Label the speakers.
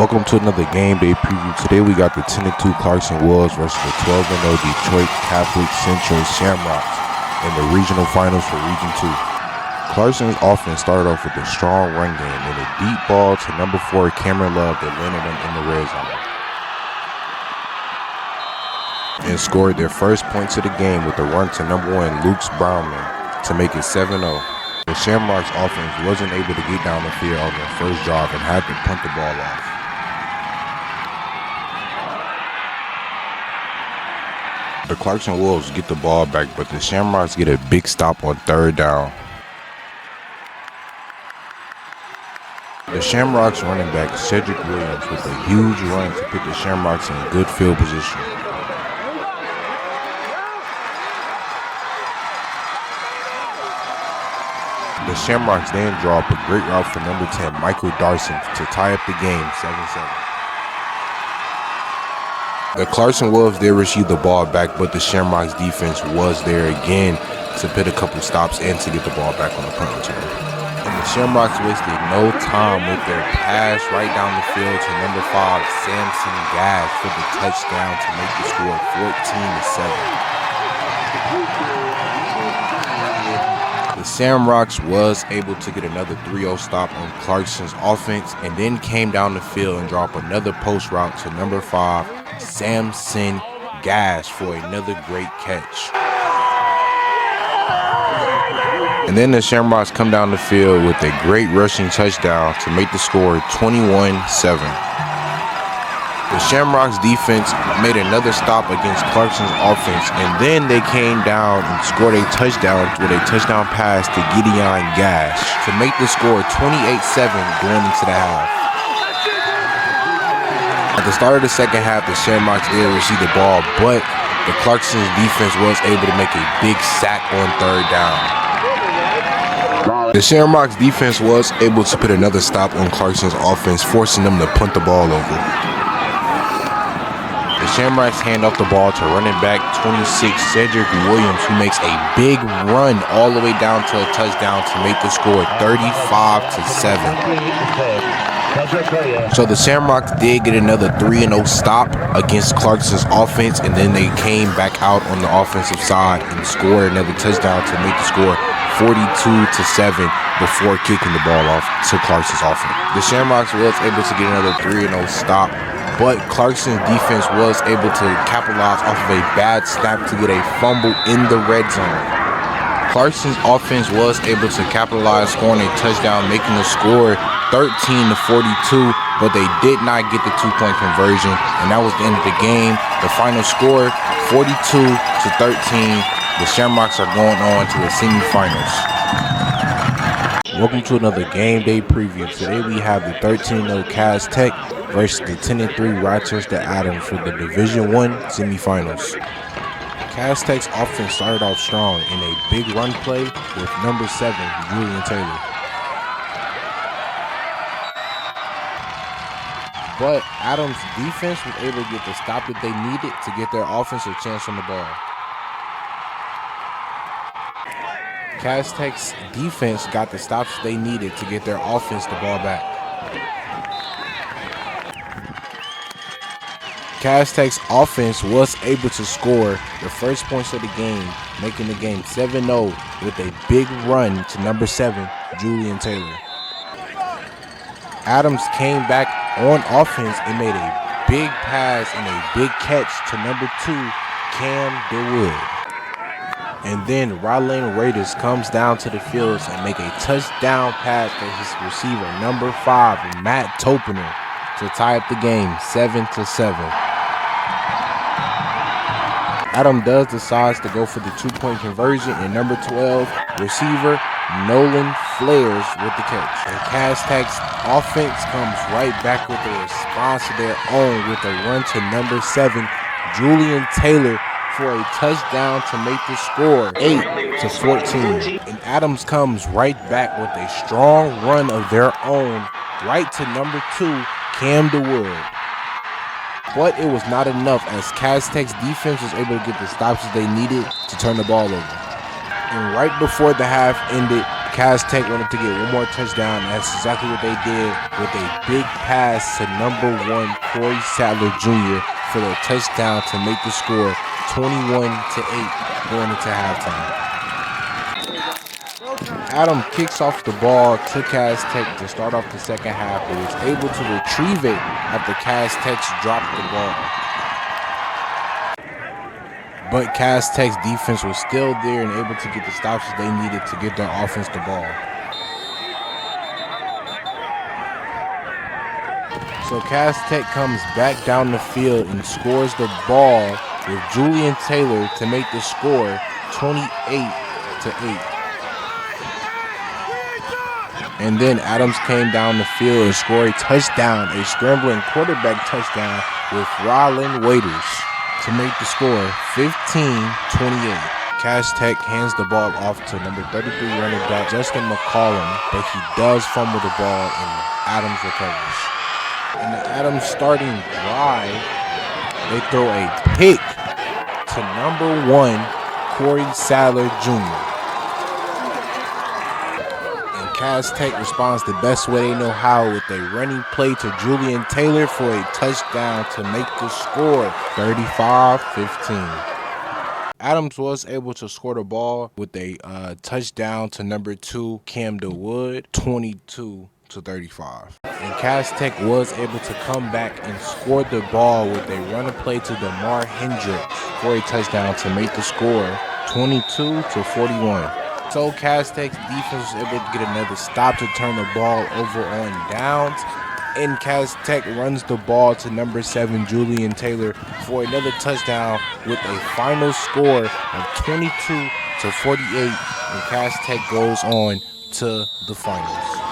Speaker 1: Welcome to another game day preview. Today we got the 10-2 Clarkson Wolves versus the 12-0 Detroit Catholic Central Shamrocks in the regional finals for Region 2. Clarkson's offense started off with a strong run game and a deep ball to number 4 Cameron Love that landed them in the red zone and scored their first points of the game with a run to number 1 Luke Brownman to make it 7-0. The Shamrocks offense wasn't able to get down the field on their first drive and had to punt the ball off. The Clarkson Wolves get the ball back, but the Shamrocks get a big stop on third down. The Shamrocks running back Cedric Williams with a huge run to put the Shamrocks in good field position. The Shamrocks then draw up a great route for number 10 Michael Darson to tie up the game 7-7. The Clarkson Wolves did receive the ball back, but the Shamrocks defense was there again to put a couple stops and to get the ball back on the punt return. And the Shamrocks wasted no time with their pass right down the field to number 5 Samson Gash for the touchdown to make the score 14-7. The Shamrocks was able to get another 3-0 stop on Clarkson's offense and then came down the field and dropped another post route to number 5 Samson Gash for another great catch. And then the Shamrocks come down the field with a great rushing touchdown to make the score 21-7. The Shamrocks defense made another stop against Clarkson's offense, and then they came down and scored a touchdown with a touchdown pass to Gideon Gash to make the score 28-7 going into the half. At the start of the second half, the Shamrocks did receive the ball, but the Clarkson's defense was able to make a big sack on third down. The Shamrocks defense was able to put another stop on Clarkson's offense, forcing them to punt the ball over. The Shamrocks hand off the ball to running back 26 Cedric Williams, who makes a big run all the way down to a touchdown to make the score 35-7. So the Shamrocks did get another 3-0 stop against Clarkson's offense, and then they came back out on the offensive side and scored another touchdown to make the score 42-7 before kicking the ball off to Clarkson's offense. The Shamrocks was able to get another 3-0 stop, but Clarkson's defense was able to capitalize off of a bad snap to get a fumble in the red zone. Clarkson's offense was able to capitalize, scoring a touchdown, making the score 13-42, but they did not get the 2-point conversion, and that was the end of the game. The final score 42-13. The Shamrocks are going on to the semifinals. Welcome to another game day preview. Today we have the 13-0 Cass Tech versus the 10-3 Rochester Adams for the Division I semifinals. Cass Tech's offense started off strong in a big run play with number 7 Julian Taylor. But Adams' defense was able to get the stop that they needed to get their offensive chance on the ball. Cass Tech's defense got the stops they needed to get their offense the ball back. Cass Tech's offense was able to score the first points of the game, making the game 7-0 with a big run to number 7, Julian Taylor. Adams came back on offense and made a big pass and a big catch to number 2, Cam DeWood. And then Rylan Raiders comes down to the field and make a touchdown pass to his receiver, number 5, Matt Topener, to tie up the game 7-7. Adam does decide to go for the 2-point conversion, and number 12 receiver Nolan Flares with the catch. And Cass Tech's offense comes right back with a response to their own with a run to number 7 Julian Taylor for a touchdown to make the score 8-14. And Adams comes right back with a strong run of their own right to number 2 Cam DeWood. But it was not enough, as Cass Tech's defense was able to get the stops that they needed to turn the ball over. And right before the half ended, Cass Tech wanted to get one more touchdown, and that's exactly what they did with a big pass to number 1 Corey Sadler Jr. for the touchdown to make the score 21-8 going into halftime. Adam kicks off the ball to Cass Tech to start off the second half, but was able to retrieve it after Cass Tech's dropped the ball. But Cass Tech's defense was still there and able to get the stops they needed to get their offense the ball. So Cass Tech comes back down the field and scores the ball with Julian Taylor to make the score 28-8. And then Adams came down the field and scored a touchdown, a scrambling quarterback touchdown with Rylan Waiters to make the score 15-28. Cass Tech hands the ball off to number 33 running back Justin McCollum, but he does fumble the ball and Adams recovers. In the Adams starting drive, they throw a pick to number 1 Corey Sadler Jr. Cass Tech responds the best way they know how with a running play to Julian Taylor for a touchdown to make the score 35-15. Adams was able to score the ball with a touchdown to number 2 Cam DeWood 22-35. And Cass Tech was able to come back and score the ball with a running play to DeMar Hendricks for a touchdown to make the score 22-41. So Cass Tech's defense was able to get another stop to turn the ball over on downs. And Cass Tech runs the ball to number 7 Julian Taylor for another touchdown with a final score of 22-48. And Cass Tech goes on to the finals.